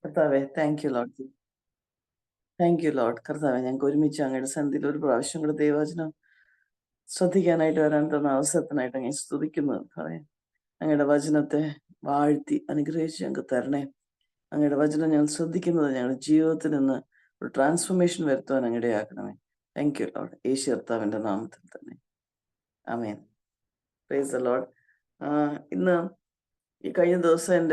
കർത്താവേ, thank you load. Thank you load. കർത്താവെ, ഞങ്ങൾക്ക് ഒരുമിച്ച് അങ്ങയുടെ സന്ധിയിൽ ഒരു പ്രാവശ്യം കൂടെ ദൈവവചനം ശ്രദ്ധിക്കാനായിട്ട് വരാൻ തന്ന അവസരത്തിനായിട്ട് അങ്ങനെ സ്തുതിക്കുന്നു. കർത്താവേ, അങ്ങയുടെ വചനത്തെ വാഴ്ത്തി അനുഗ്രഹിച്ച് ഞങ്ങൾക്ക് തരണേ. അങ്ങയുടെ വചനം ഞങ്ങൾ ശ്രദ്ധിക്കുന്നത് ഞങ്ങളുടെ ജീവിതത്തിൽ നിന്ന് ഒരു ട്രാൻസ്ഫോർമേഷൻ വരുത്തുവാൻ അങ്ങയുടെ ആക്കണമേ. Thank you lord. യേശു കർത്താവിന്റെ നാമത്തിൽ തന്നെ ആമേൻ. Praise the Lord. ഇന്ന് ഈ കഴിഞ്ഞ ദിവസം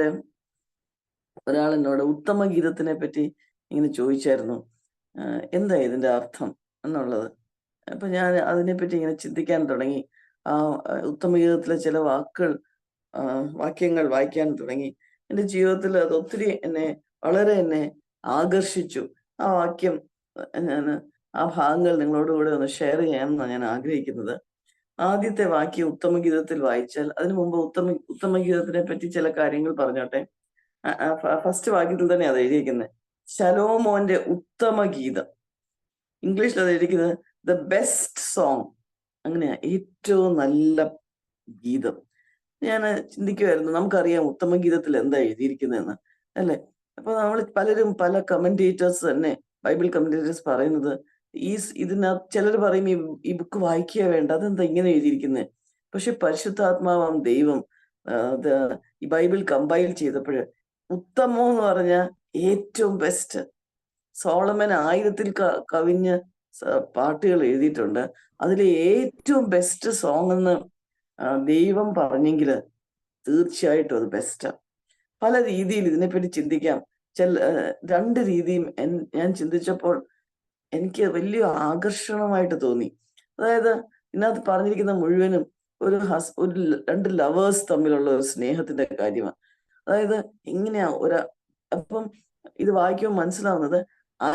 ഒരാൾ എന്നോട് ഉത്തമ ഗീതത്തിനെ പറ്റി ഇങ്ങനെ ചോദിച്ചായിരുന്നു, എന്താ ഇതിന്റെ അർത്ഥം എന്നുള്ളത്. അപ്പൊ ഞാൻ അതിനെപ്പറ്റി ഇങ്ങനെ ചിന്തിക്കാൻ തുടങ്ങി. ആ ഉത്തമഗീതത്തിലെ ചില വാക്യങ്ങൾ വായിക്കാൻ തുടങ്ങി. എൻ്റെ ജീവിതത്തിൽ അത് ഒത്തിരി വളരെ എന്നെ ആകർഷിച്ചു. ആ വാക്യം ആ ഭാഗങ്ങൾ നിങ്ങളോടുകൂടെ ഒന്ന് ഷെയർ ചെയ്യാമെന്നാണ് ഞാൻ ആഗ്രഹിക്കുന്നത്. ആദ്യത്തെ വാക്യം ഉത്തമഗീതത്തിൽ വായിച്ചാൽ, അതിനു മുമ്പ് ഉത്തമഗീതത്തിനെ പറ്റി ചില കാര്യങ്ങൾ പറഞ്ഞോട്ടെ. ഫസ്റ്റ് വാക്യത്തിൽ തന്നെ അത് എഴുതിയിരിക്കുന്നത് ശലോമോന്റെ ഉത്തമ ഗീതം. ഇംഗ്ലീഷിൽ അത് എഴുതിയിരിക്കുന്നത് ദ ബെസ്റ്റ് സോങ്. അങ്ങനെയാ, ഏറ്റവും നല്ല ഗീതം. ഞാൻ ചിന്തിക്കുമായിരുന്നു, നമുക്കറിയാം ഉത്തമ ഗീതത്തിൽ എന്താ എഴുതിയിരിക്കുന്നതെന്ന്, അല്ലെ? അപ്പൊ നമ്മൾ പല കമന്റേറ്റേഴ്സ് തന്നെ, ബൈബിൾ കമന്റേറ്റേഴ്സ് പറയുന്നത് ഇതിനകത്ത് ചിലർ പറയും ഈ ബുക്ക് വായിക്കുക വേണ്ട, അതെന്താ ഇങ്ങനെ എഴുതിയിരിക്കുന്നത്. പക്ഷെ പരിശുദ്ധാത്മാവാം ദൈവം ഈ ബൈബിൾ കമ്പൈൽ ചെയ്തപ്പോൾ ഉത്തമം എന്ന് പറഞ്ഞ ഏറ്റവും ബെസ്റ്റ്. സോളമൻ 1000-ൽ കവിഞ്ഞ് പാട്ടുകൾ എഴുതിയിട്ടുണ്ട്. അതിലെ ഏറ്റവും ബെസ്റ്റ് സോങ് എന്ന് ദൈവം പറഞ്ഞെങ്കിൽ തീർച്ചയായിട്ടും അത് ബെസ്റ്റാ. പല രീതിയിൽ ഇതിനെപ്പറ്റി ചിന്തിക്കാം. രണ്ട് രീതിയും ഞാൻ ചിന്തിച്ചപ്പോൾ എനിക്ക് വലിയ ആകർഷണമായിട്ട് തോന്നി. അതായത് ഇതിനകത്ത് പറഞ്ഞിരിക്കുന്ന മുഴുവനും രണ്ട് ലവേഴ്സ് തമ്മിലുള്ള ഒരു സ്നേഹത്തിന്റെ കാര്യമാണ്. അതായത് എങ്ങനെയാ അപ്പം ഇത് വായിക്കുമ്പോൾ മനസ്സിലാവുന്നത്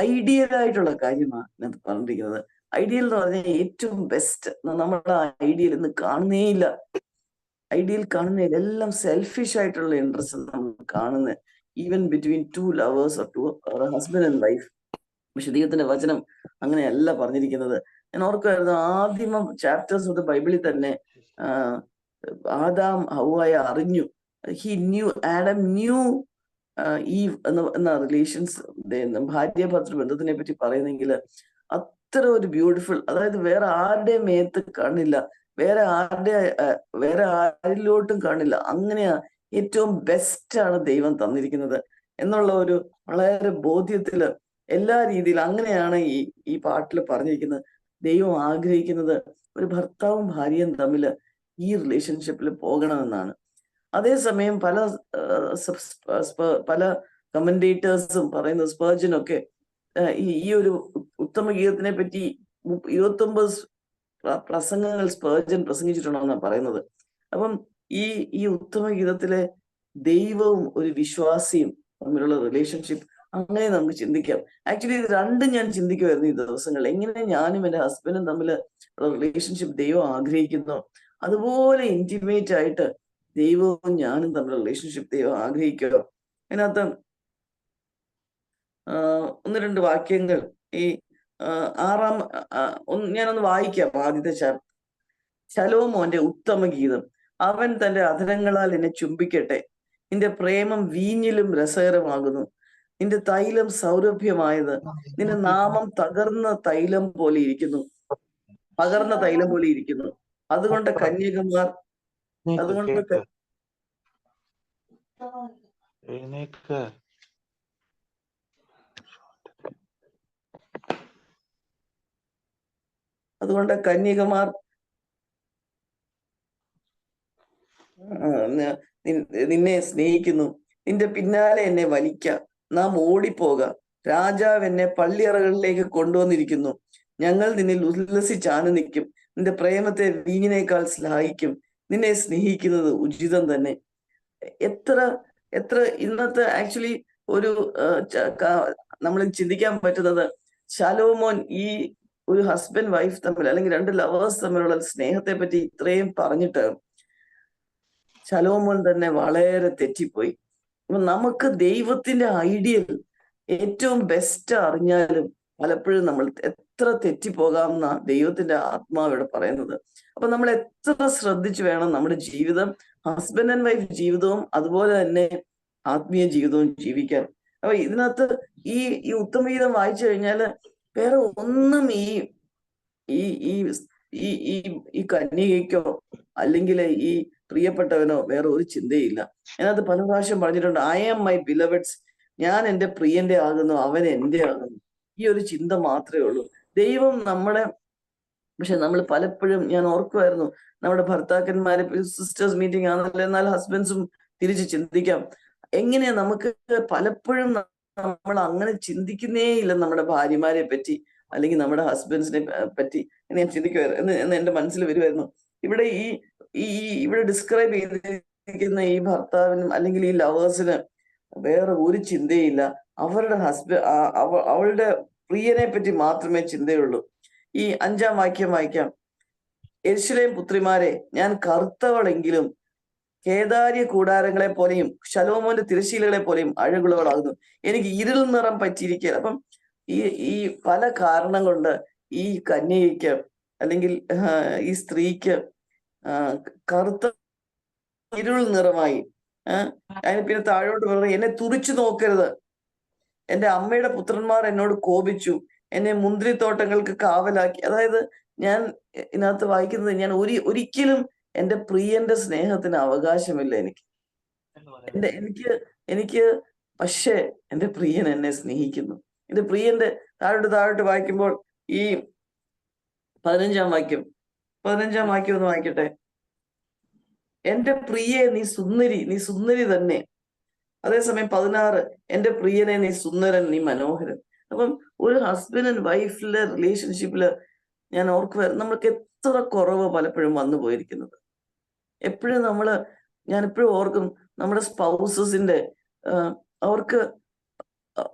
ഐഡിയൽ ആയിട്ടുള്ള കാര്യമാണ് ഇതിനകത്ത് പറഞ്ഞിരിക്കുന്നത്. ഐഡിയൽ എന്ന് പറഞ്ഞാൽ ഏറ്റവും ബെസ്റ്റ്. നമ്മുടെ ഐഡിയൽ ഇന്ന് കാണുന്നേയില്ല. ഐഡിയൽ കാണുന്നതിൽ എല്ലാം സെൽഫിഷ് ആയിട്ടുള്ള ഇൻട്രസ്റ്റ് നമ്മൾ കാണുന്നത്, even between two lovers or husband and wife. പക്ഷെ ദൈവത്തിന്റെ വചനം അങ്ങനെയല്ല പറഞ്ഞിരിക്കുന്നത്. ഞാൻ ഓർക്കുമായിരുന്നു, ആദ്യമ ചാപ്റ്റേഴ്സ് ഓഫ് ദ ബൈബിളിൽ തന്നെ ആദാം ഹവ്വായെ അറിഞ്ഞു. ആഡം ന്യൂ ഈവ് എന്ന റിലേഷൻസ്, ഭാര്യ ഭർത്തൃ ബന്ധത്തിനെ പറ്റി പറയുന്നെങ്കിൽ അത്ര ഒരു ബ്യൂട്ടിഫുൾ, അതായത് വേറെ ആരുടെ മേത്ത് കാണില്ല, വേറെ ആരിലോട്ടും കാണില്ല. അങ്ങനെയാ ഏറ്റവും ബെസ്റ്റ് ആണ് ദൈവം തന്നിരിക്കുന്നത് എന്നുള്ള ഒരു വളരെ ബോധ്യത്തില് എല്ലാ രീതിയിലും അങ്ങനെയാണ് ഈ പാട്ടിൽ പറഞ്ഞിരിക്കുന്നത്. ദൈവം ആഗ്രഹിക്കുന്നത് ഒരു ഭർത്താവും ഭാര്യയും തമ്മിൽ ഈ റിലേഷൻഷിപ്പിൽ പോകണമെന്നാണ്. അതേസമയം പല കമന്റേറ്റേഴ്സും പറയുന്നത്, സ്പർജനൊക്കെ ഈ ഒരു ഉത്തമ ഗീതത്തിനെ പറ്റി 29 പ്രസംഗങ്ങൾ സ്പർജൻ പ്രസംഗിച്ചിട്ടുണ്ടെന്നാണ് പറയുന്നത്. അപ്പം ഈ ഉത്തമ ഗീതത്തിലെ ദൈവവും ഒരു വിശ്വാസിയും തമ്മിലുള്ള റിലേഷൻഷിപ്പ് അങ്ങനെ നമുക്ക് ചിന്തിക്കാം. ആക്ച്വലി ഇത് രണ്ടും ഞാൻ ചിന്തിക്കുമായിരുന്നു ഈ ദിവസങ്ങളിൽ. എങ്ങനെ ഞാനും എൻ്റെ ഹസ്ബൻഡും തമ്മിൽ റിലേഷൻഷിപ്പ് ദൈവം ആഗ്രഹിക്കുന്നു, അതുപോലെ ഇന്റിമേറ്റ് ആയിട്ട് ദൈവവും ഞാനും തമ്മിലുള്ള റിലേഷൻഷിപ്പ് ദൈവം ആഗ്രഹിക്കുക. അതിനകത്ത് 1-2 വാക്യങ്ങൾ ഈ ഞാനൊന്ന് വായിക്കാം. ആദ്യത്തെ ചാപ്റ്റർ. ശലോമോന്റെ ഉത്തമ ഗീതം. അവൻ തന്റെ അധരങ്ങളാൽ എന്നെ ചുംബിക്കട്ടെ. നിന്റെ പ്രേമം വീഞ്ഞിലും രസകരമാകുന്നു. നിന്റെ തൈലം സൗരഭ്യമായത്. നിന്റെ നാമം തകർന്ന തൈലം പോലെ ഇരിക്കുന്നു. അതുകൊണ്ട് കന്യകമാർ നിന്നെ സ്നേഹിക്കുന്നു. നിന്റെ പിന്നാലെ എന്നെ വലിക്ക, നാം ഓടിപ്പോക. രാജാവ് എന്നെ പള്ളിയറകളിലേക്ക് കൊണ്ടുവന്നിരിക്കുന്നു. ഞങ്ങൾ നിന്നിൽ ഉല്ലസിച്ചാനന്ദിക്കും. നിന്റെ പ്രേമത്തെ വീഞ്ഞിനേക്കാൾ ശ്ലാഘിക്കും. നിന്നെ സ്നേഹിക്കുന്നത് ഉചിതം തന്നെ. എത്ര ഇന്നത്തെ ആക്ച്വലി ഒരു നമ്മൾ ചിന്തിക്കാൻ പറ്റുന്നത്, ശലോമോൻ ഈ ഒരു ഹസ്ബൻഡ് വൈഫ് തമ്മിൽ അല്ലെങ്കിൽ രണ്ട് ലവേഴ്സ് തമ്മിലുള്ള സ്നേഹത്തെ പറ്റി ഇത്രയും പറഞ്ഞിട്ട് ശലോമോൻ തന്നെ വളരെ തെറ്റിപ്പോയി. അപ്പൊ നമുക്ക് ദൈവത്തിന്റെ ഐഡിയൽ ഏറ്റവും ബെസ്റ്റ് അറിഞ്ഞാലും പലപ്പോഴും നമ്മൾ എത്ര തെറ്റിപ്പോകാമെന്ന ദൈവത്തിന്റെ ആത്മാവ് ഇവിടെ പറയുന്നത്. അപ്പൊ നമ്മൾ എത്ര ശ്രദ്ധിച്ചു വേണം നമ്മുടെ ജീവിതം, ഹസ്ബൻഡ് ആൻഡ് വൈഫ് ജീവിതവും അതുപോലെ തന്നെ ആത്മീയ ജീവിതവും ജീവിക്കാൻ. അപ്പൊ ഇതിനകത്ത് ഈ ഈ ഉത്തമഗീതം വായിച്ചു കഴിഞ്ഞാല് വേറെ ഒന്നും ഈ ഈ ഈ ഈ ഈ ഈ കന്യകയ്ക്കോ അല്ലെങ്കിൽ ഈ പ്രിയപ്പെട്ടവനോ വേറെ ഒരു ചിന്തയില്ല. അതിനകത്ത് പല പ്രാവശ്യം പറഞ്ഞിട്ടുണ്ട്, ഐ ആം മൈ ബിലവഡ്സ്, ഞാൻ എൻ്റെ പ്രിയന്റെ ആകുന്നു, അവൻ എൻ്റെ ആകുന്നു. ഈ ഒരു ചിന്ത മാത്രമേ ഉള്ളൂ. ദൈവം നമ്മളെ, പക്ഷെ നമ്മൾ പലപ്പോഴും, ഞാൻ ഓർക്കുമായിരുന്നു, നമ്മുടെ ഭർത്താക്കന്മാരെ, സിസ്റ്റേഴ്സ് മീറ്റിംഗ് ആണല്ലോ, എന്നാൽ ഹസ്ബൻഡ്സും തിരിച്ച് ചിന്തിക്കാം. എങ്ങനെയാ നമുക്ക് പലപ്പോഴും നമ്മൾ അങ്ങനെ ചിന്തിക്കുന്നേ ഇല്ല നമ്മുടെ ഭാര്യമാരെ പറ്റി അല്ലെങ്കിൽ നമ്മുടെ ഹസ്ബൻഡ്സിനെ പറ്റി എന്ന് ഞാൻ ചിന്തിക്കുമായിരുന്നു എന്ന് എന്റെ മനസ്സിൽ വരുമായിരുന്നു. ഇവിടെ ഈ ഈ ഇവിടെ ഡിസ്ക്രൈബ് ചെയ്തിരിക്കുന്ന ഈ ഭർത്താവിനും അല്ലെങ്കിൽ ഈ ലവേഴ്സിന് വേറെ ഒരു ചിന്തയില്ല. അവരുടെ അവളുടെ പ്രിയനെ പറ്റി മാത്രമേ ചിന്തയുള്ളൂ. ഈ 5-ാം വാക്യം വായിക്കാം. യെരൂശലേം പുത്രിമാരെ, ഞാൻ കറുത്തവളെങ്കിലും കേദാര്യ കൂടാരങ്ങളെ പോലെയും ശലോമോന്റെ തിരശീലകളെ പോലെയും അഴകുള്ളവളാകുന്നു, എനിക്ക് ഇരുൾ നിറം പറ്റിയിരിക്കുക. അപ്പം ഈ പല കാരണം കൊണ്ട് ഈ കന്യകയ്ക്ക് അല്ലെങ്കിൽ ഈ സ്ത്രീക്ക് കറുത്ത ഇരുൾ നിറമായി. അതിന് പിന്നെ താഴോട്ട് പറയുന്നത്, എന്നെ തുറിച്ചു നോക്കരുത്, എന്റെ അമ്മയുടെ പുത്രന്മാർ എന്നോട് കോപിച്ചു, എന്നെ മുന്തിരിത്തോട്ടങ്ങൾക്ക് കാവലാക്കി. അതായത് ഞാൻ ഇതിനകത്ത് വായിക്കുന്നത്, ഞാൻ ഒരിക്കലും എന്റെ പ്രിയന്റെ സ്നേഹത്തിന് അവകാശമില്ല എനിക്ക് പക്ഷേ എന്റെ പ്രിയൻ എന്നെ സ്നേഹിക്കുന്നു. എന്റെ പ്രിയന്റെ താഴോട്ട് വായിക്കുമ്പോൾ ഈ 15-ാം വാക്യം ഒന്ന് വായിക്കട്ടെ. എന്റെ പ്രിയെ നീ സുന്ദരി തന്നെ. അതേസമയം 16, എന്റെ പ്രിയനെ നീ സുന്ദരൻ, നീ മനോഹരൻ. അപ്പം ഒരു ഹസ്ബൻഡ് ആൻഡ് വൈഫിലെ റിലേഷൻഷിപ്പില് ഞാൻ ഓർക്കുമായിരുന്നു, നമ്മൾക്ക് എത്ര കുറവ് പലപ്പോഴും വന്നു പോയിരിക്കുന്നത്. ഞാൻ എപ്പോഴും ഓർക്കും, നമ്മുടെ സ്പൗസസിന്റെ അവർക്ക്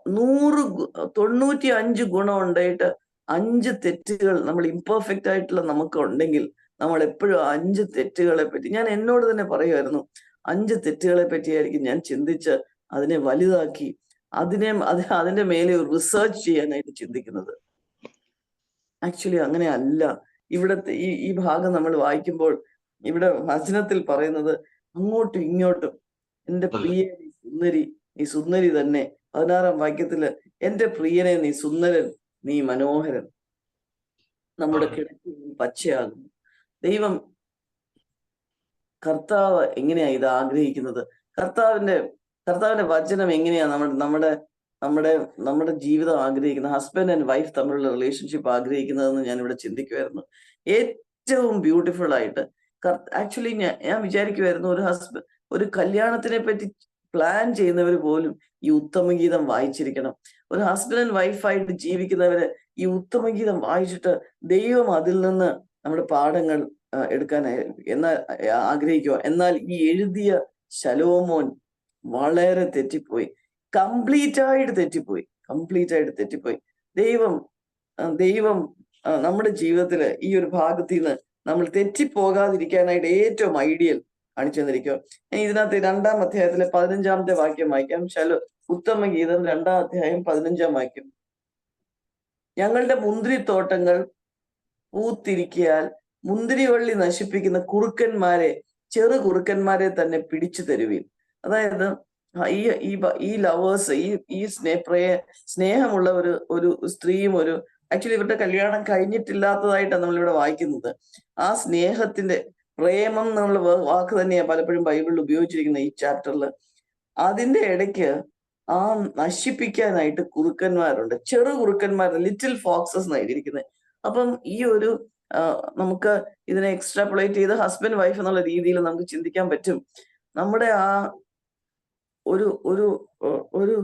95 ഗുണം ഉണ്ടായിട്ട് 5 തെറ്റുകൾ നമ്മൾ ഇംപെർഫെക്റ്റ് ആയിട്ടുള്ള നമുക്ക് ഉണ്ടെങ്കിൽ നമ്മൾ എപ്പോഴും 5 തെറ്റുകളെ പറ്റി, ഞാൻ എന്നോട് തന്നെ പറയുമായിരുന്നു, 5 തെറ്റുകളെ പറ്റിയായിരിക്കും ഞാൻ ചിന്തിച്ച് അതിനെ വലുതാക്കി അതിന്റെ മേലെ ഒരു റിസർച്ച് ചെയ്യാനായിട്ട് ചിന്തിക്കുന്നത്. ആക്ച്വലി അങ്ങനെ അല്ല. ഇവിടത്തെ ഈ ഭാഗം നമ്മൾ വായിക്കുമ്പോൾ ഇവിടെ വചനത്തിൽ പറയുന്നത് അങ്ങോട്ടും ഇങ്ങോട്ടും, എന്റെ പ്രിയെ നീ സുന്ദരി തന്നെ. 16-ാം വാക്യത്തില്, എന്റെ പ്രിയനെ നീ സുന്ദരൻ, നീ മനോഹരൻ, നമ്മുടെ കിടക്ക് പച്ചയാകുന്നു. ദൈവം, കർത്താവ് എങ്ങനെയാ ഇത് ആഗ്രഹിക്കുന്നത്? കർത്താവിന്റെ വചനം എങ്ങനെയാ നമ്മുടെ ജീവിതം ആഗ്രഹിക്കുന്നത്, ഹസ്ബൻഡ് ആൻഡ് വൈഫ് തമ്മിലുള്ള റിലേഷൻഷിപ്പ് ആഗ്രഹിക്കുന്നതെന്ന് ഞാൻ ഇവിടെ ചിന്തിക്കുമായിരുന്നു. ഏറ്റവും ബ്യൂട്ടിഫുൾ ആയിട്ട് ആക്ച്വലി ഞാൻ വിചാരിക്കുമായിരുന്നു, ഒരു കല്യാണത്തിനെ പറ്റി പ്ലാൻ ചെയ്യുന്നവർ പോലും ഈ ഉത്തമഗീതം വായിച്ചിരിക്കണം. ഒരു ഹസ്ബൻഡ് ആൻഡ് വൈഫായിട്ട് ജീവിക്കുന്നവര് ഈ ഉത്തമഗീതം വായിച്ചിട്ട് ദൈവം അതിൽ നിന്ന് നമ്മുടെ പാഠങ്ങൾ എടുക്കാനായി ആഗ്രഹിക്കുക. എന്നാൽ ഈ എഴുതിയ ശലോമോൻ വളരെ തെറ്റിപ്പോയി, കംപ്ലീറ്റ് ആയിട്ട് തെറ്റിപ്പോയി. ദൈവം നമ്മുടെ ജീവിതത്തില് ഈ ഒരു ഭാഗത്തിൽ നിന്ന് നമ്മൾ തെറ്റിപ്പോകാതിരിക്കാനായിട്ട് ഏറ്റവും ഐഡിയൽ കാണിച്ചു തന്നിരിക്കുക. ഇതിനകത്ത് 2-ാം അധ്യായത്തിലെ 15-ാമത്തെ വാക്യം വായിക്കാം. ഉത്തമഗീതം 2-ാം അധ്യായം 15-ാം വാക്യം. ഞങ്ങളുടെ മുന്തിരിത്തോട്ടങ്ങൾ പൂത്തിരിക്കിയാൽ മുന്തിരിവള്ളി നശിപ്പിക്കുന്ന ചെറു കുറുക്കന്മാരെ തന്നെ പിടിച്ചു തരുവിൻ. അതായത് ഈ ലവേഴ്സ്, ഈ സ്നേഹമുള്ള ഒരു സ്ത്രീയും ആക്ച്വലി ഇവരുടെ കല്യാണം കഴിഞ്ഞിട്ടില്ലാത്തതായിട്ടാണ് നമ്മളിവിടെ വായിക്കുന്നത്. ആ സ്നേഹത്തിന്റെ, പ്രേമം എന്നുള്ള വാക്ക് തന്നെയാണ് പലപ്പോഴും ബൈബിളിൽ ഉപയോഗിച്ചിരിക്കുന്നത് ഈ ചാപ്റ്ററിൽ. അതിന്റെ ഇടയ്ക്ക് നശിപ്പിക്കാനായിട്ട് കുറുക്കന്മാരുണ്ട്, ചെറു കുറുക്കന്മാർ, ലിറ്റിൽ ഫോക്സസ് എന്നായിരിക്കുന്നത്. അപ്പം നമുക്ക് ഇതിനെ എക്സ്ട്രാപ്പുലേറ്റ് ചെയ്ത് ഹസ്ബൻഡ് വൈഫ് എന്നുള്ള രീതിയിൽ നമുക്ക് ചിന്തിക്കാൻ പറ്റും. നമ്മുടെ ഒരു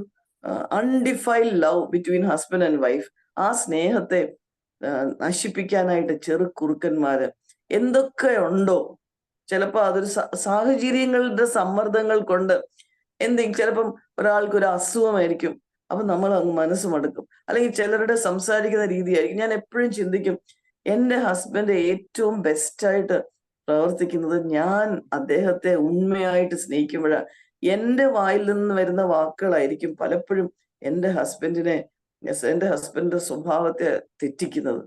undefined love between husband and wife, ആ സ്നേഹത്തെ നശിപ്പിക്കാനായിട്ട് ചെറു കുറുക്കന്മാര് എന്തൊക്കെ ഉണ്ടോ, ചിലപ്പോ അതൊരു സാഹചര്യങ്ങളുടെ സമ്മർദ്ദങ്ങൾ കൊണ്ട് ചിലപ്പം ഒരാൾക്ക് ഒരു അസുഖമായിരിക്കും, അപ്പൊ നമ്മൾ അങ്ങ് മനസ്സ് മടുക്കും. അല്ലെങ്കിൽ ചിലരുടെ സംസാരിക്കുന്ന രീതിയായിരിക്കും. ഞാൻ എപ്പോഴും ചിന്തിക്കും, എൻ്റെ ഹസ്ബൻഡ് ഏറ്റവും ബെസ്റ്റായിട്ട് പ്രവർത്തിക്കുന്നത് ഞാൻ അദ്ദേഹത്തെ ഉണ്മയായിട്ട് സ്നേഹിക്കുമ്പോഴാണ്. എൻ്റെ വായിൽ നിന്ന് വരുന്ന വാക്കുകളായിരിക്കും പലപ്പോഴും എൻ്റെ ഹസ്ബൻഡിന്റെ സ്വഭാവത്തെ തെറ്റിക്കുന്നത്.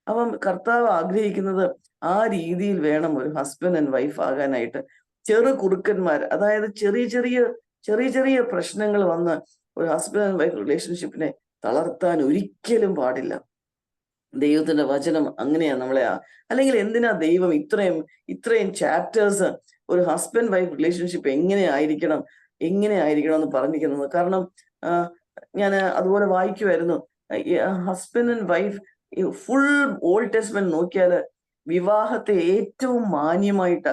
അപ്പം കർത്താവ് ആഗ്രഹിക്കുന്നത് ആ രീതിയിൽ വേണം ഒരു ഹസ്ബൻഡ് ആൻഡ് വൈഫ് ആകാനായിട്ട്. ചെറു കുറുക്കന്മാർ, അതായത് ചെറിയ ചെറിയ പ്രശ്നങ്ങൾ വന്ന് ഒരു ഹസ്ബൻഡ് ആൻഡ് വൈഫ് റിലേഷൻഷിപ്പിനെ തളർത്താൻ ഒരിക്കലും പാടില്ല. ദൈവത്തിന്റെ വചനം അങ്ങനെയാ നമ്മളെ. അല്ലെങ്കിൽ എന്തിനാ ദൈവം ഇത്രയും ചാപ്റ്റേഴ്സ് ഒരു ഹസ്ബൻഡ് വൈഫ് റിലേഷൻഷിപ്പ് എങ്ങനെ ആയിരിക്കണം എന്ന് പറഞ്ഞിരിക്കുന്നത്? കാരണം ഞാൻ അതുപോലെ വായിക്കുമായിരുന്നു, husband and wife full old testament നോക്കിയാല് വിവാഹത്തെ ഏറ്റവും മാന്യമായിട്ട്,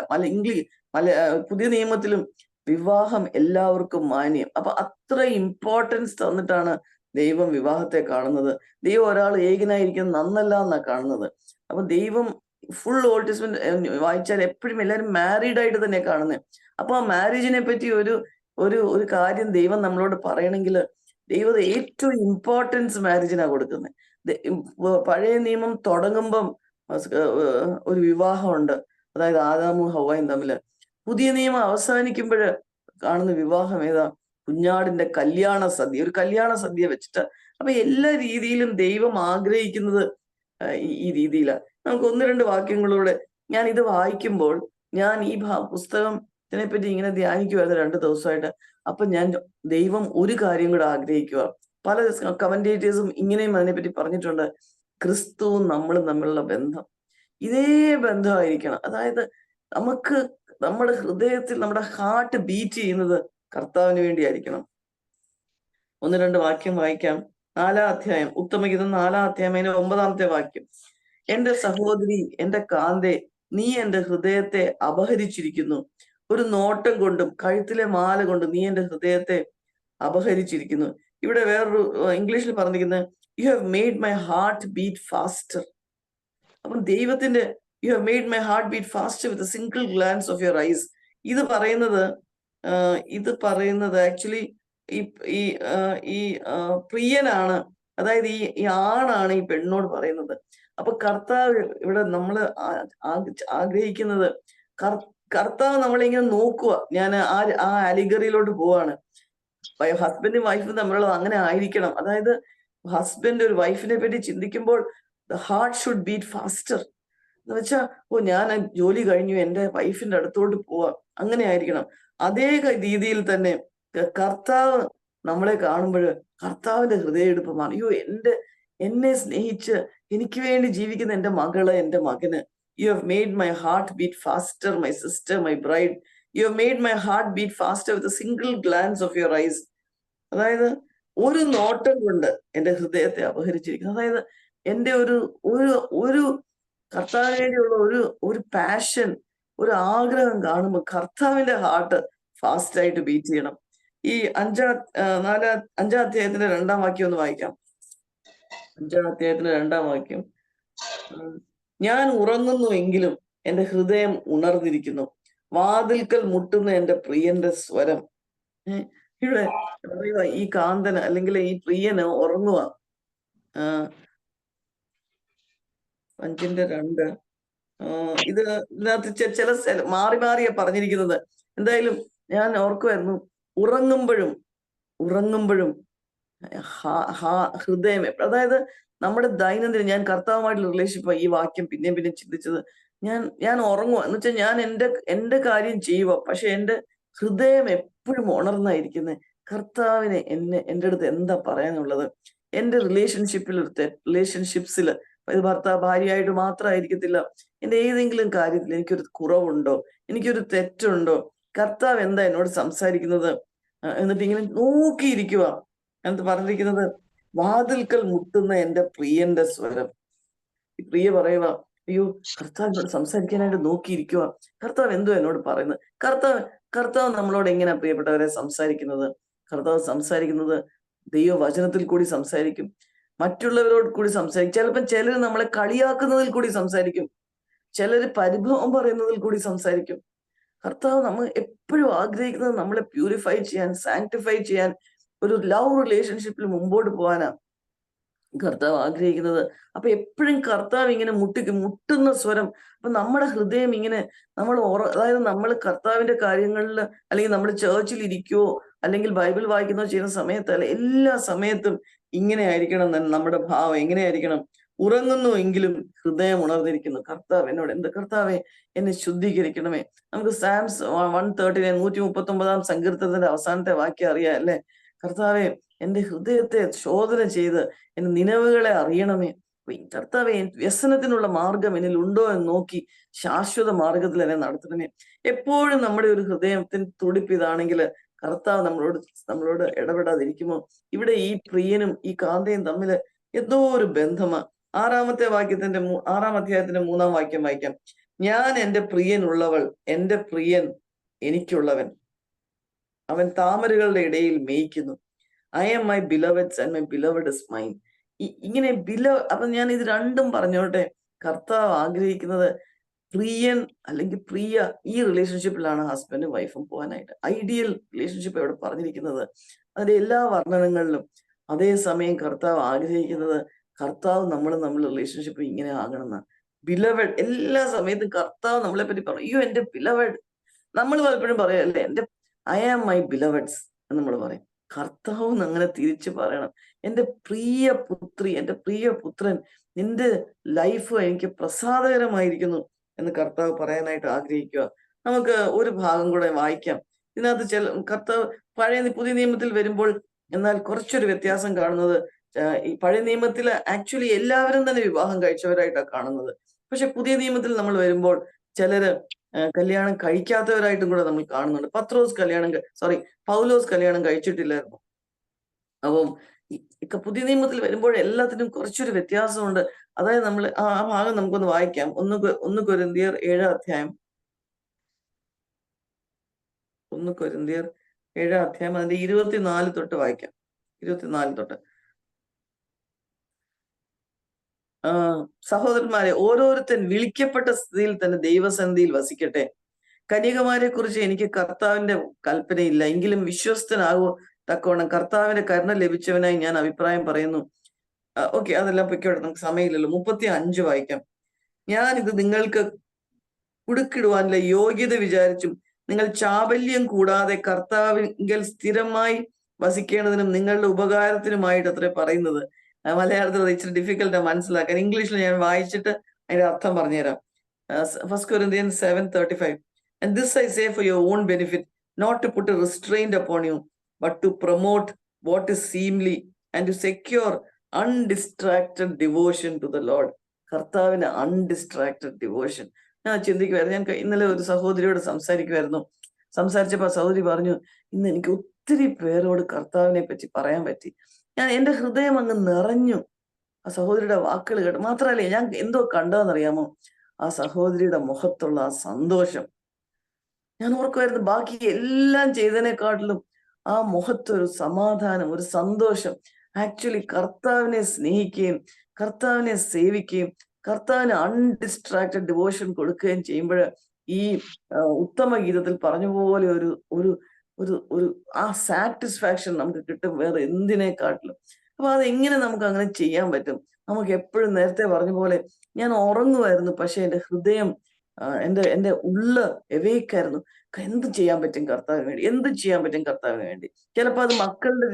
പുതിയ നിയമത്തിലും വിവാഹം എല്ലാവർക്കും മാന്യം. അപ്പൊ അത്ര ഇമ്പോർട്ടൻസ് തന്നിട്ടാണ് ദൈവം വിവാഹത്തെ കാണുന്നത്. ദൈവം ഒരാൾ ഏകനായിരിക്കുന്നത് നന്നല്ല എന്നാ കാണുന്നത്. അപ്പൊ ദൈവം ഫുൾ ഓൾഡ് ടെസ്റ്റ്മെന്റ് വായിച്ചാൽ എപ്പോഴും എല്ലാവരും മാരീഡ് ആയിട്ട് തന്നെ കാണുന്നത്. അപ്പൊ ആ മാരേജിനെ പറ്റി ഒരു കാര്യം ദൈവം നമ്മളോട് പറയണമെങ്കിൽ ദൈവം ഏറ്റവും ഇമ്പോർട്ടൻസ് മാരേജിനാ കൊടുക്കുന്നത്. പഴയ നിയമം തുടങ്ങുമ്പം ഒരു വിവാഹമുണ്ട്, അതായത് ആദാമും ഹവ്വയും തമ്മില്. പുതിയ നിയമം അവസാനിക്കുമ്പോൾ കാണുന്ന വിവാഹം ഏതാ? കുഞ്ഞാടിന്റെ ഒരു കല്യാണ സദ്യ വെച്ചിട്ട്. അപ്പൊ എല്ലാ രീതിയിലും ദൈവം ആഗ്രഹിക്കുന്നത് ഈ രീതിയിലാണ്. നമുക്ക് ഒന്ന് രണ്ട് വാക്യങ്ങളിലൂടെ ഞാൻ ഇത് വായിക്കുമ്പോൾ ഞാൻ ഈ പുസ്തകത്തിനെ പറ്റി ഇങ്ങനെ ധ്യാനിക്കുമായിരുന്നു 2 ദിവസമായിട്ട്. അപ്പൊ ഞാൻ ദൈവം ഒരു കാര്യം കൂടെ ആഗ്രഹിക്കുക. പല കമന്റേറ്റേഴ്സും ഇങ്ങനെയും അതിനെപ്പറ്റി പറഞ്ഞിട്ടുണ്ട്. ക്രിസ്തുവും നമ്മളും തമ്മിലുള്ള ബന്ധം ഇതേ ബന്ധമായിരിക്കണം. അതായത് നമുക്ക് നമ്മുടെ ഹൃദയത്തിൽ നമ്മുടെ ഹാർട്ട് ബീറ്റ് ചെയ്യുന്നത് കർത്താവിന് വേണ്ടിയായിരിക്കണം. ഒന്ന് രണ്ട് വാക്യം വായിക്കാം. 4-ാം അധ്യായം, ഉത്തമഗീതം 4-ാം അധ്യായം 9-ാമത്തെ വാക്യം. എന്റെ സഹോദരി, എന്റെ കാന്തേ, നീ എന്റെ ഹൃദയത്തെ അപഹരിച്ചിരിക്കുന്നു. ഒരു നോട്ടം കൊണ്ടും കഴുത്തിലെ മാല കൊണ്ടും നീ എന്റെ ഹൃദയത്തെ അപഹരിച്ചിരിക്കുന്നു. ഇവിടെ വേറൊരു ഇംഗ്ലീഷിൽ പറഞ്ഞിരിക്കുന്നത്, you have made my heart beat faster. അപ്പം ദൈവത്തിന്റെ you have made my heart beat faster with a single glance of your eyes. ഇത് പറയുന്നത് ആക്ച്വലി ഈ പ്രിയനാണ്, അതായത് ഈ ആണാണ് ഈ പെണ്ണോട് പറയുന്നത്. അപ്പൊ കർത്താവ് ഇവിടെ നമ്മള് ആഗ്രഹിക്കുന്നത്, കർത്താവ് നമ്മളിങ്ങനെ നോക്കുക. ഞാൻ ആ അലിഗറിയിലോട്ട് പോവാണ്. ഹസ്ബൻഡും വൈഫും തമ്മിലുള്ളത് അങ്ങനെ ആയിരിക്കണം. അതായത് ഹസ്ബൻഡ് ഒരു വൈഫിനെ പറ്റി ചിന്തിക്കുമ്പോൾ the heart should beat faster എന്ന് വെച്ചാൽ, ഞാൻ ജോലി കഴിഞ്ഞു എന്റെ വൈഫിന്റെ അടുത്തോട്ട് പോവാ, അങ്ങനെ ആയിരിക്കണം. അതേ രീതിയിൽ തന്നെ കർത്താവ് നമ്മളെ കാണുമ്പോൾ കർത്താവിന്റെ ഹൃദയമെടുപ്പമാണ്. എന്നെ സ്നേഹിച്ച് എനിക്ക് വേണ്ടി ജീവിക്കുന്ന എന്റെ മകള്, എന്റെ മകന്, you have made my heart beat faster, my sister, my bride. You have made my heart beat faster with a single glance of your eyes. അതായത് ഒരു നോട്ടം കൊണ്ട് എന്റെ ഹൃദയത്തെ അപഹരിച്ചിരിക്കുന്നു. അതായത് എന്റെ ഒരു കർത്താവിന് വേണ്ടിയുള്ള ഒരു പാഷൻ, ഒരു ആഗ്രഹം കാണുമ്പോൾ കർത്താവിന്റെ ഹാർട്ട് ഫാസ്റ്റ് ആയിട്ട് ബീറ്റ് ചെയ്യണം. ഈ 5-ാം അധ്യായത്തിന്റെ 2-ാം വാക്യം ഒന്ന് വായിക്കാം. 5-ാം അധ്യായത്തിന്റെ 2-ാം വാക്യം. ഞാൻ ഉറങ്ങുന്നുവെങ്കിലും എന്റെ ഹൃദയം ഉണർന്നിരിക്കുന്നു, വാതിൽക്കൽ മുട്ടുന്ന എന്റെ പ്രിയന്റെ സ്വരം. ഇവിടെ ഈ കാന്തന് അല്ലെങ്കിൽ ഈ പ്രിയന് ഉറങ്ങുക. 5-2 ഇതിനകത്ത് ചില മാറിയാ പറഞ്ഞിരിക്കുന്നത്. എന്തായാലും ഞാൻ ഓർക്കുമായിരുന്നു, ഉറങ്ങുമ്പോഴും ഹൃദയം, അതായത് നമ്മുടെ ദൈനംദിനം, ഞാൻ കർത്താവുമായിട്ടുള്ള റിലേഷൻഷിപ്പ് ഈ വാക്യം പിന്നെയും ചിന്തിച്ചത്. ഞാൻ ഉറങ്ങുക എന്ന് വെച്ചാൽ ഞാൻ എന്റെ കാര്യം ചെയ്യുക, പക്ഷെ എന്റെ ഹൃദയം എപ്പോഴും ഉണർന്നായിരിക്കുന്നത്. കർത്താവിനെ എന്റെ അടുത്ത് എന്താ പറയാനുള്ളത്? എന്റെ റിലേഷൻഷിപ്സിൽ ഇത് ഭാര്യയായിട്ട് മാത്രമായിരിക്കത്തില്ല, എന്റെ ഏതെങ്കിലും കാര്യത്തിൽ എനിക്കൊരു കുറവുണ്ടോ, എനിക്കൊരു തെറ്റുണ്ടോ, കർത്താവ് എന്താ എന്നോട് സംസാരിക്കുന്നത് എന്നിട്ട് ഇങ്ങനെ നോക്കിയിരിക്കുക. എന്നിട്ട് പറഞ്ഞിരിക്കുന്നത്, വാതിൽക്കൽ മുട്ടുന്ന എന്റെ പ്രിയന്റെ സ്വരം. ഈ പ്രിയ പറയുക, അയ്യോ കർത്താവ് എന്നോട് സംസാരിക്കാനായിട്ട് നോക്കിയിരിക്കുക, കർത്താവ് എന്തോ എന്നോട് പറയുന്നത്. കർത്താവ് നമ്മളോട് എങ്ങനെയാ പ്രിയപ്പെട്ടവരെ സംസാരിക്കുന്നത്? കർത്താവ് സംസാരിക്കുന്നത് ദൈവവചനത്തിൽ കൂടി സംസാരിക്കും, മറ്റുള്ളവരോട് കൂടി സംസാരിക്കും. ചിലപ്പോൾ ചിലർ നമ്മളെ കളിയാക്കുന്നതിൽ കൂടി സംസാരിക്കും, ചിലർ പരിഭവം പറയുന്നതിൽ കൂടി സംസാരിക്കും. കർത്താവ് നമ്മൾ എപ്പോഴും ആഗ്രഹിക്കുന്നത് നമ്മളെ പ്യൂരിഫൈ ചെയ്യാൻ, സാങ്ക്ടിഫൈ ചെയ്യാൻ, ഒരു ലവ് റിലേഷൻഷിപ്പിൽ മുമ്പോട്ട് പോകാനാ കർത്താവ് ആഗ്രഹിക്കുന്നത്. അപ്പൊ എപ്പോഴും കർത്താവ് ഇങ്ങനെ മുട്ടുന്ന സ്വരം. അപ്പൊ നമ്മുടെ ഹൃദയം ഇങ്ങനെ അതായത് നമ്മൾ കർത്താവിന്റെ കാര്യങ്ങളിൽ, അല്ലെങ്കിൽ നമ്മൾ ചേർച്ചിൽ ഇരിക്കുവോ അല്ലെങ്കിൽ ബൈബിൾ വായിക്കുന്നോ ചെയ്യുന്ന സമയത്തല്ല, എല്ലാ സമയത്തും ഇങ്ങനെ ആയിരിക്കണം. നമ്മുടെ ഭാവം എങ്ങനെയായിരിക്കണം? ഉറങ്ങുന്നു എങ്കിലും ഹൃദയം ഉണർന്നിരിക്കുന്നു. കർത്താവെ എന്നെ ശുദ്ധീകരിക്കണമേ. നമുക്ക് സാംസ് 139 139 സങ്കീർത്തനത്തിന്റെ അവസാനത്തെ വാക്യം അറിയാം അല്ലെ? കർത്താവെ എന്റെ ഹൃദയത്തെ ശോധന ചെയ്ത് എന്റെ നിലവുകളെ അറിയണമേ. കർത്താവെ, വ്യസനത്തിനുള്ള മാർഗം എന്നിൽ ഉണ്ടോ എന്ന് നോക്കി ശാശ്വത മാർഗത്തിൽ എന്നെ നടത്തണമേ. എപ്പോഴും നമ്മുടെ ഒരു ഹൃദയത്തിന് തുടിപ്പ് ഇതാണെങ്കിൽ കർത്താവ് നമ്മളോട് ഇടപെടാതിരിക്കുമോ? ഇവിടെ ഈ പ്രിയനും ഈ കാന്തയും തമ്മിൽ എന്തോ ഒരു ബന്ധമാ. 6 അധ്യായത്തിന്റെ 3-ാം വാക്യം വായിക്കാം. ഞാൻ എന്റെ പ്രിയനുള്ളവൾ, എന്റെ പ്രിയൻ എനിക്കുള്ളവൻ, അവൻ താമരകളുടെ ഇടയിൽ മേയ്ക്കുന്നു. I am my beloveds and my beloved is mine. ഇങ്ങനെ അപ്പൊ ഞാൻ ഇത് രണ്ടും പറഞ്ഞോട്ടെ. കർത്താവ് ആഗ്രഹിക്കുന്നത് പ്രിയൻ അല്ലെങ്കിൽ പ്രിയ, ഈ റിലേഷൻഷിപ്പിലാണ് ഹസ്ബൻഡും വൈഫും പോകാനായിട്ട്. ഐഡിയൽ റിലേഷൻഷിപ്പ് ഇവിടെ പറഞ്ഞിരിക്കുന്നത് അതിന്റെ എല്ലാ വർണ്ണനങ്ങളിലും. അതേസമയം കർത്താവ് ആഗ്രഹിക്കുന്നത് കർത്താവ് നമ്മൾ റിലേഷൻഷിപ്പ് ഇങ്ങനെ ആകണമെന്ന്. ബിലവഡ്, എല്ലാ സമയത്തും കർത്താവ് നമ്മളെ പറ്റി പറയും, അയ്യോ എന്റെ ബിലവഡ്. നമ്മൾ പലപ്പോഴും പറയല്ലേ, ഐ ആം മൈ ബിലവഡ്സ് എന്ന് നമ്മൾ പറയും. കർത്താവും അങ്ങനെ തിരിച്ചു പറയണം, എന്റെ പ്രിയ പുത്രി, എന്റെ പ്രിയ പുത്രൻ, നിന്റെ ലൈഫ് എനിക്ക് പ്രസാദകരമായിരിക്കുന്നു എന്ന് കർത്താവ് പറയാനായിട്ട് ആഗ്രഹിക്കുക. നമുക്ക് ഒരു ഭാഗം കൂടെ വായിക്കാം. ഇതിനകത്ത് കർത്താവ് പുതിയ നിയമത്തിൽ വരുമ്പോൾ എന്നാൽ കുറച്ചൊരു വ്യത്യാസം കാണുന്നത്, ഈ പഴയ നിയമത്തിൽ ആക്ച്വലി എല്ലാവരും തന്നെ വിവാഹം കഴിച്ചവരായിട്ടാണ് കാണുന്നത്. പക്ഷെ പുതിയ നിയമത്തിൽ നമ്മൾ വരുമ്പോൾ ചിലര് കല്യാണം കഴിക്കാത്തവരായിട്ടും കൂടെ നമ്മൾ കാണുന്നുണ്ട്. പൗലോസ് കല്യാണം കഴിച്ചിട്ടില്ലായിരുന്നു. അപ്പം പുതിയ നിയമത്തിൽ വരുമ്പോൾ എല്ലാത്തിനും കുറച്ചൊരു വ്യത്യാസമുണ്ട്. അതായത് നമ്മൾ ആ ഭാഗം നമുക്കൊന്ന് വായിക്കാം. 1 കൊരിന്ത്യർ 7-ാം അധ്യായം, 1 കൊരിന്ത്യർ 7-ാം അധ്യായം അതിന്റെ 24 തൊട്ട് വായിക്കാം. 24 തൊട്ട്. സഹോദരന്മാരെ, ഓരോരുത്തൻ വിളിക്കപ്പെട്ട സ്ഥിതിയിൽ തന്നെ ദൈവസന്നിധിയിൽ വസിക്കട്ടെ. കന്യകമാരെ കുറിച്ച് എനിക്ക് കർത്താവിന്റെ കൽപ്പനയില്ല, എങ്കിലും വിശ്വസ്തനാകുക തക്കവണ്ണം കർത്താവിന്റെ കരുണ ലഭിച്ചവനായി ഞാൻ അഭിപ്രായം പറയുന്നു. ഓക്കെ, അതെല്ലാം പൊയ്ക്കോട്ടെ, നമുക്ക് സമയമില്ലല്ലോ. 35 വായിക്കാം. ഞാൻ ഇത് നിങ്ങൾക്ക് കുടുക്കിടുവാനുള്ള യോഗ്യത വിചാരിച്ചും നിങ്ങൾ ചാബല്യം കൂടാതെ കർത്താവിങ്കൽ സ്ഥിരമായി വസിക്കേണ്ടതിനും നിങ്ങളുടെ ഉപകാരത്തിനുമായിട്ട് അത്രേ പറയുന്നത്. മലയാളത്തിൽ ഇച്ചിരി ഡിഫിക്കൽട്ടാ മനസ്സിലാക്കാൻ. ഇംഗ്ലീഷിൽ ഞാൻ വായിച്ചിട്ട് അതിന്റെ അർത്ഥം പറഞ്ഞുതരാം. 1 Corinthians 7:35. And this I say for your own benefit, not to put a restraint upon you, but to promote what is seemly and to secure undistracted devotion to the Lord. കർത്താവിന് undistracted devotion. ഞാൻ ചിന്തിക്കുമായിരുന്നു, ഞാൻ ഇന്നലെ ഒരു സഹോദരിയോട് സംസാരിച്ചപ്പോ സഹോദരി പറഞ്ഞു, ഇന്ന് എനിക്ക് ഒത്തിരി പേരോട് കർത്താവിനെ പറ്റി പറയാൻ പറ്റി. എന്റെ ഹൃദയം അങ്ങ് നിറഞ്ഞു ആ സഹോദരിയുടെ വാക്കുകൾ കേട്ടു. മാത്രമല്ല, ഞാൻ എന്തോ കണ്ടതെന്നറിയാമോ? ആ സഹോദരിയുടെ മുഖത്തുള്ള ആ സന്തോഷം. ഞാൻ ഓർക്കുമായിരുന്നു, ബാക്കി എല്ലാം ചെയ്തതിനെക്കാട്ടിലും ആ മുഖത്തൊരു സമാധാനം, ഒരു സന്തോഷം. ആക്ച്വലി കർത്താവിനെ സ്നേഹിക്കുകയും കർത്താവിനെ സേവിക്കുകയും കർത്താവിന് അൺഡിസ്ട്രാക്റ്റഡ് ഡിവോഷൻ കൊടുക്കുകയും ചെയ്യുമ്പോൾ ഈ ഉത്തമ ഗീതത്തിൽ പറഞ്ഞ പോലെ ഒരു ആ സാറ്റിസ്ഫാക്ഷൻ നമുക്ക് കിട്ടും വേറെ എന്തിനേക്കാട്ടിലും. അപ്പൊ അതെങ്ങനെ നമുക്ക് അങ്ങനെ ചെയ്യാൻ പറ്റും? നമുക്ക് എപ്പോഴും നേരത്തെ പറഞ്ഞ പോലെ ഞാൻ ഉറങ്ങുമായിരുന്നു, പക്ഷെ എന്റെ ഹൃദയം എന്റെ ഉള്ള് എവേക്കായിരുന്നു. എന്ത് ചെയ്യാൻ പറ്റും കർത്താവിന് വേണ്ടി, എന്ത് ചെയ്യാൻ പറ്റും കർത്താവിന് വേണ്ടി. ചിലപ്പോൾ അത് മക്കളുടെ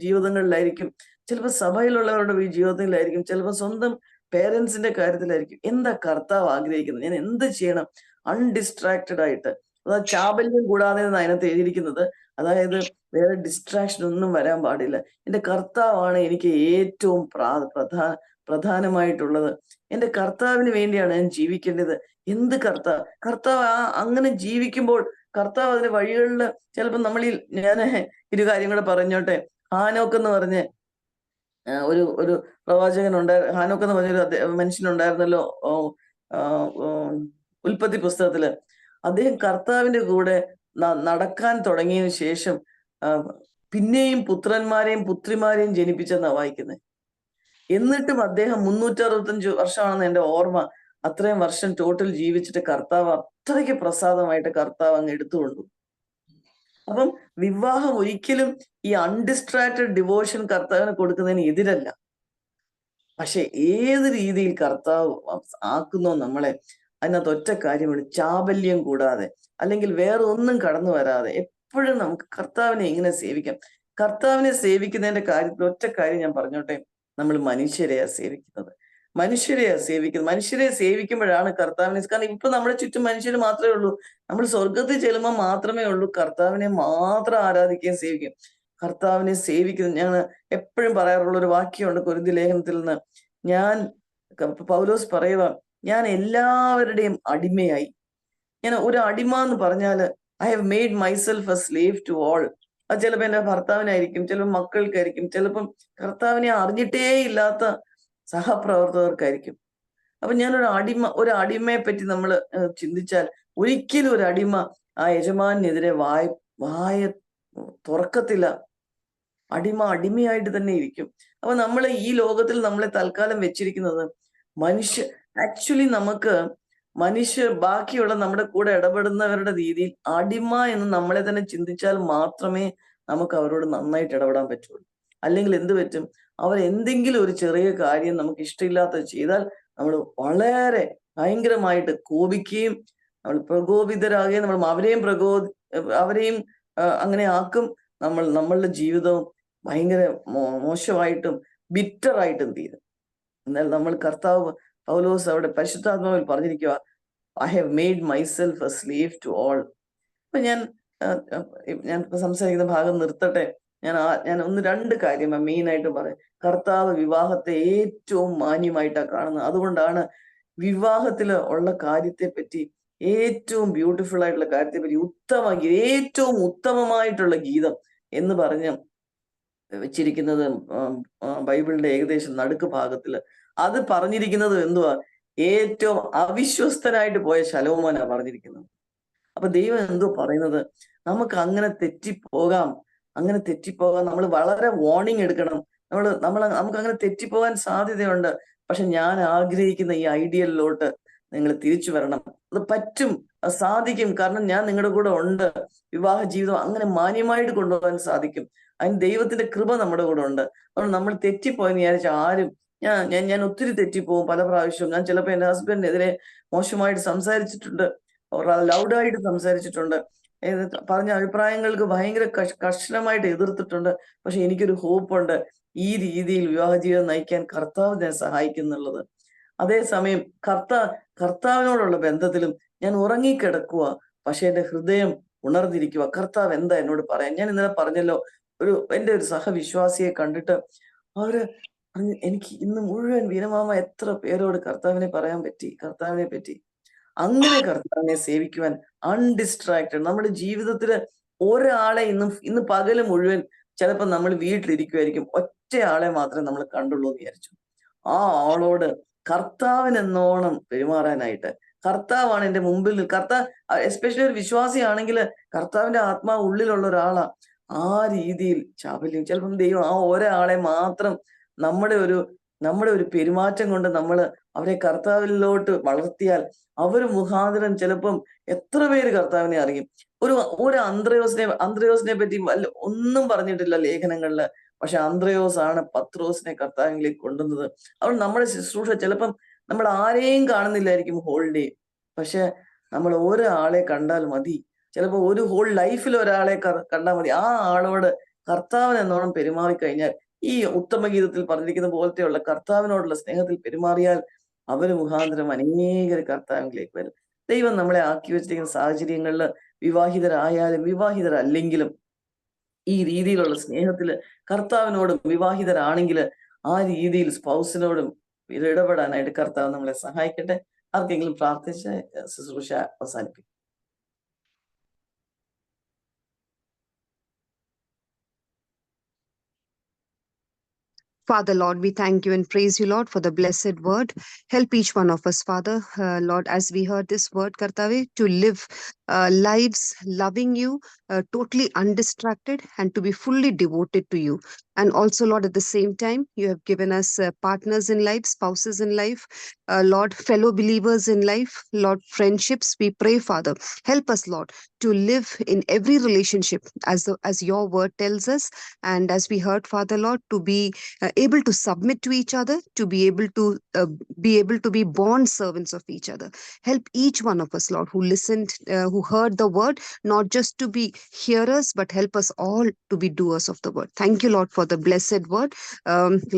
ജീവിതങ്ങളിലായിരിക്കും, ചിലപ്പോൾ സഭയിലുള്ളവരുടെ ജീവിതത്തിലായിരിക്കും, ചിലപ്പോൾ സ്വന്തം പേരൻസിന്റെ കാര്യത്തിലായിരിക്കും. എന്താ കർത്താവ് ആഗ്രഹിക്കുന്നത്? ഞാൻ എന്ത് ചെയ്യണം അൺഡിസ്ട്രാക്റ്റഡ് ആയിട്ട്? അതായത് ചാബല്യം കൂടാതെ അതിനകത്ത് എഴുതിയിരിക്കുന്നത്, അതായത് വേറെ ഡിസ്ട്രാക്ഷൻ ഒന്നും വരാൻ പാടില്ല. എന്റെ കർത്താവാണ് എനിക്ക് ഏറ്റവും പ്രധാനമായിട്ടുള്ളത്. എന്റെ കർത്താവിന് വേണ്ടിയാണ് ഞാൻ ജീവിക്കേണ്ടത്. എന്ത് കർത്താവ് അങ്ങനെ ജീവിക്കുമ്പോൾ കർത്താവ് അതിന്റെ വഴികളിൽ ചിലപ്പോൾ ഞാൻ ഒരു കാര്യം കൂടെ പറഞ്ഞോട്ടെ. ഹാനോക്ക് എന്ന് പറഞ്ഞ ഒരു പ്രവാചകൻ ഹാനോക്ക് എന്ന് പറഞ്ഞൊരു മനുഷ്യനുണ്ടായിരുന്നല്ലോ ഉൽപ്പത്തി പുസ്തകത്തില്. അദ്ദേഹം കർത്താവിന്റെ കൂടെ നടക്കാൻ തുടങ്ങിയതിനു ശേഷം പിന്നെയും പുത്രന്മാരെയും പുത്രിമാരെയും ജനിപ്പിച്ചെന്നാ വായിക്കുന്നത്. എന്നിട്ടും അദ്ദേഹം 365 വർഷമാണെന്ന് എന്റെ ഓർമ്മ. അത്രയും വർഷം ടോട്ടൽ ജീവിച്ചിട്ട് കർത്താവ് അത്രയ്ക്ക് പ്രസാദമായിട്ട് കർത്താവ് അങ്ങ് എടുത്തുകൊണ്ടു. അപ്പം വിവാഹം ഒരിക്കലും ഈ അൺഡിസ്ട്രാക്റ്റഡ് ഡിവോഷൻ കർത്താവിന് കൊടുക്കുന്നതിന് എതിരല്ല. പക്ഷെ ഏത് രീതിയിൽ കർത്താവ് ആക്കുന്നോ നമ്മളെ, അതിനകത്ത് ഒറ്റ കാര്യമാണ്, ചാബല്യം കൂടാതെ അല്ലെങ്കിൽ വേറെ ഒന്നും കടന്നു വരാതെ എപ്പോഴും നമുക്ക് കർത്താവിനെ എങ്ങനെ സേവിക്കാം. കർത്താവിനെ സേവിക്കുന്നതിന്റെ കാര്യത്തിൽ ഒറ്റ കാര്യം ഞാൻ പറഞ്ഞോട്ടെ, നമ്മൾ മനുഷ്യരെയാ സേവിക്കുന്നത്. മനുഷ്യരെ സേവിക്കുമ്പോഴാണ് കർത്താവിനെ. കാരണം ഇപ്പൊ നമ്മുടെ ചുറ്റും മനുഷ്യർ മാത്രമേ ഉള്ളൂ. നമ്മൾ സ്വർഗത്തിൽ ചെല്ലുമ്പോൾ മാത്രമേ ഉള്ളൂ കർത്താവിനെ മാത്രം ആരാധിക്കുകയും സേവിക്കുകയും. കർത്താവിനെ സേവിക്കുന്നത്. ഞങ്ങൾ എപ്പോഴും പറയാറുള്ള ഒരു വാക്യമുണ്ട് കൊരിന്ത്യർ ലേഖനത്തിൽ നിന്ന്. പൗലോസ് പറയുക, ഞാൻ എല്ലാവരുടെയും അടിമയായി. ഞാൻ ഒരു അടിമ എന്ന് പറഞ്ഞാല് I have made myself a slave to all. അത് ചിലപ്പോൾ എന്റെ ഭർത്താവിനായിരിക്കും, ചിലപ്പോൾ മക്കൾക്കായിരിക്കും, ചിലപ്പം കർത്താവിനെ അറിഞ്ഞിട്ടേ ഇല്ലാത്ത സഹപ്രവർത്തകർക്കായിരിക്കും. അപ്പൊ ഞാനൊരു ഒരു അടിമയെ പറ്റി നമ്മൾ ചിന്തിച്ചാൽ ഒരിക്കലും ഒരു അടിമ ആ യജമാനെതിരെ വായ തുറക്കത്തില്ല. അടിമയായിട്ട് തന്നെ ഇരിക്കും. അപ്പൊ നമ്മൾ ഈ ലോകത്തിൽ നമ്മളെ തൽക്കാലം വെച്ചിരിക്കുന്നത് ആക്ച്വലി മനുഷ്യർ ബാക്കിയുള്ള നമ്മുടെ കൂടെ ഇടപെടുന്നവരുടെ രീതിയിൽ അടിമ എന്ന് നമ്മളെ തന്നെ ചിന്തിച്ചാൽ മാത്രമേ നമുക്ക് അവരോട് നന്നായിട്ട് ഇടപെടാൻ പറ്റുള്ളൂ. അല്ലെങ്കിൽ എന്ത് പറ്റും, അവർ എന്തെങ്കിലും ഒരു ചെറിയ കാര്യം നമുക്ക് ഇഷ്ടമില്ലാത്തത് ചെയ്താൽ നമ്മൾ വളരെ ഭയങ്കരമായിട്ട് കോപിക്കുകയും നമ്മൾ പ്രകോപിതരാകുകയും നമ്മൾ അവരെയും അങ്ങനെ ആക്കും. നമ്മളുടെ ജീവിതവും ഭയങ്കര മോശമായിട്ടും ബിറ്ററായിട്ടും തീരും. എന്നാൽ നമ്മൾ പൗലോസ് അവിടെ പരിശുദ്ധാത്മാവിൽ പറഞ്ഞിരിക്കുക, I have made myself a slave to all. അപ്പൊ ഞാൻ സംസാരിക്കുന്ന ഭാഗം നിർത്തട്ടെ. ഞാൻ രണ്ട് കാര്യം മെയിനായിട്ട് പറയാം. കർത്താവ് വിവാഹത്തെ ഏറ്റവും മാന്യമായിട്ടാണ് കാണുന്നത്. അതുകൊണ്ടാണ് വിവാഹത്തില് ഉള്ള കാര്യത്തെ പറ്റി, ഏറ്റവും ബ്യൂട്ടിഫുൾ ആയിട്ടുള്ള കാര്യത്തെ പറ്റി ഏറ്റവും ഉത്തമമായിട്ടുള്ള ഗീതം എന്ന് പറഞ്ഞ് വെച്ചിരിക്കുന്നത് ബൈബിളിന്റെ ഏകദേശം നടുക്ക് ഭാഗത്തില്. അത് പറഞ്ഞിരിക്കുന്നത് എന്തുവാ? ഏറ്റവും അവിശ്വസ്തനായിട്ട് പോയ ശലോമോനാ പറഞ്ഞിരിക്കുന്നത്. അപ്പൊ ദൈവം എന്തോ പറയുന്നത്, നമുക്ക് അങ്ങനെ തെറ്റിപ്പോകാം. നമ്മൾ വളരെ വാർണിംഗ് എടുക്കണം. നമുക്ക് അങ്ങനെ തെറ്റിപ്പോകാൻ സാധ്യതയുണ്ട്. പക്ഷെ ഞാൻ ആഗ്രഹിക്കുന്ന ഈ ഐഡിയലിലോട്ട് നിങ്ങൾ തിരിച്ചു വരണം. അത് പറ്റും, അത് സാധിക്കും. കാരണം ഞാൻ നിങ്ങളുടെ കൂടെ ഉണ്ട്. വിവാഹ ജീവിതം അങ്ങനെ മാന്യമായിട്ട് കൊണ്ടുപോകാൻ സാധിക്കും. അതിന് ദൈവത്തിന്റെ കൃപ നമ്മുടെ കൂടെ ഉണ്ട്. അതുകൊണ്ട് നമ്മൾ തെറ്റിപ്പോയെന്ന് വിചാരിച്ച ആരും ഞാൻ ഒത്തിരി തെറ്റിപ്പോവും. പല പ്രാവശ്യവും ഞാൻ ചിലപ്പോൾ എന്റെ ഹസ്ബൻഡിനെതിരെ മോശമായിട്ട് സംസാരിച്ചിട്ടുണ്ട്, ലൗഡായിട്ട് സംസാരിച്ചിട്ടുണ്ട്, പറഞ്ഞ അഭിപ്രായങ്ങൾക്ക് ഭയങ്കര കർശനമായിട്ട് എതിർത്തിട്ടുണ്ട്. പക്ഷെ എനിക്കൊരു ഹോപ്പുണ്ട്, ഈ രീതിയിൽ വിവാഹ ജീവിതം നയിക്കാൻ കർത്താവ് ഞാൻ സഹായിക്കുന്നുള്ളത്. അതേസമയം കർത്താവിനോടുള്ള ബന്ധത്തിലും ഞാൻ ഉറങ്ങിക്കിടക്കുക, പക്ഷെ എന്റെ ഹൃദയം ഉണർന്നിരിക്കുക. കർത്താവ് എന്താ എന്നോട് പറയാൻ? ഞാൻ ഇന്നലെ പറഞ്ഞല്ലോ, എന്റെ ഒരു സഹവിശ്വാസിയെ കണ്ടിട്ട് എനിക്ക് ഇന്ന് മുഴുവൻ വീരമാമ എത്ര പേരോട് കർത്താവിനെ പറ്റി. അങ്ങനെ കർത്താവിനെ സേവിക്കുവാൻ അൺഡിസ്ട്രാക്റ്റഡ്. നമ്മുടെ ജീവിതത്തില് ഒരാളെ ഇന്ന് പകല് മുഴുവൻ ചിലപ്പോൾ നമ്മൾ വീട്ടിലിരിക്കുമായിരിക്കും, ഒറ്റയാളെ മാത്രമേ നമ്മൾ കണ്ടുള്ളൂ എന്ന് വിചാരിച്ചു. ആ ആളോട് കർത്താവിനെന്നോണം പെരുമാറാനായിട്ട്, കർത്താവാണ് എന്റെ മുമ്പിൽ. എസ്പെഷ്യലി ഒരു വിശ്വാസിയാണെങ്കിൽ കർത്താവിന്റെ ആത്മാവ് ഉള്ളിലുള്ള ഒരാളാ. ആ രീതിയിൽ ചാപല്യം ചിലപ്പം ദൈവം ആ ഒരാളെ മാത്രം നമ്മുടെ ഒരു പെരുമാറ്റം കൊണ്ട് നമ്മൾ അവരെ കർത്താവിലോട്ട് വളർത്തിയാൽ അവര് മുഖാന്തരം ചിലപ്പം എത്ര പേര് കർത്താവിനെ അറിയും. ഒരു അന്ത്രയോസിനെ പറ്റി ഒന്നും പറഞ്ഞിട്ടില്ല ലേഖനങ്ങളില്. പക്ഷെ അന്ത്രയോസ് ആണ് പത്രോസിനെ കർത്താവിലേക്ക് കൊണ്ടുവന്നത്. അതുകൊണ്ട് നമ്മുടെ ശുശ്രൂഷ ചിലപ്പം നമ്മൾ ആരെയും കാണുന്നില്ലായിരിക്കും ഹോൾ ഡേ, പക്ഷെ നമ്മൾ ഒരാളെ കണ്ടാൽ മതി. ചിലപ്പോൾ ഒരു ഹോൾ ലൈഫിൽ ഒരാളെ കണ്ടാൽ മതി. ആ ആളോട് കർത്താവിനെന്നോണം പെരുമാറിക്കഴിഞ്ഞാൽ, ഈ ഉത്തമഗീതത്തിൽ പറഞ്ഞിരിക്കുന്ന പോലത്തെയുള്ള കർത്താവിനോടുള്ള സ്നേഹത്തിൽ പെരുമാറിയാൽ അവര് മുഖാന്തരം അനേകർ കർത്താവിലേക്ക് വരും. ദൈവം നമ്മളെ ആക്കി വെച്ചിരിക്കുന്ന സാഹചര്യങ്ങളിൽ വിവാഹിതരായാലും വിവാഹിതരല്ലെങ്കിലും ഈ രീതിയിലുള്ള സ്നേഹത്തില് കർത്താവിനോടും, വിവാഹിതരാണെങ്കിൽ ആ രീതിയിൽ സ്പൗസിനോടും ഇടപെടാനായിട്ട് കർത്താവ് നമ്മളെ സഹായിക്കട്ടെ. ആർക്കെങ്കിലും പ്രാർത്ഥിച്ച് ശുശ്രൂഷ അവസാനിപ്പിക്കും. Father, Lord, we thank you and praise you, Lord, for the blessed word. Help each one of us, Father, Lord, as we heard this word, Kartave, to live lives loving you, totally undistracted, and to be fully devoted to you. And also, Lord, at the same time, you have given us partners in life, spouses in life, Lord, fellow believers in life, Lord, friendships. We pray, Father, help us, Lord, to live in every relationship as your word tells us. And as we heard, Father, Lord, to be able to submit to each other, to be able to be bond servants of each other. Help each one of us, Lord, who listened, who heard the word, not just to be hearers, but help us all to be doers of the word. Thank you, Lord, for the blessed word.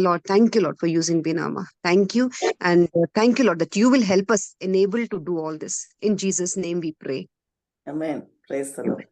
Lord, thank you, Lord, for using Binama. Thank you. And thank you, Lord, that you will help us enable to do all this. In Jesus' name we pray. Amen. Praise the Lord.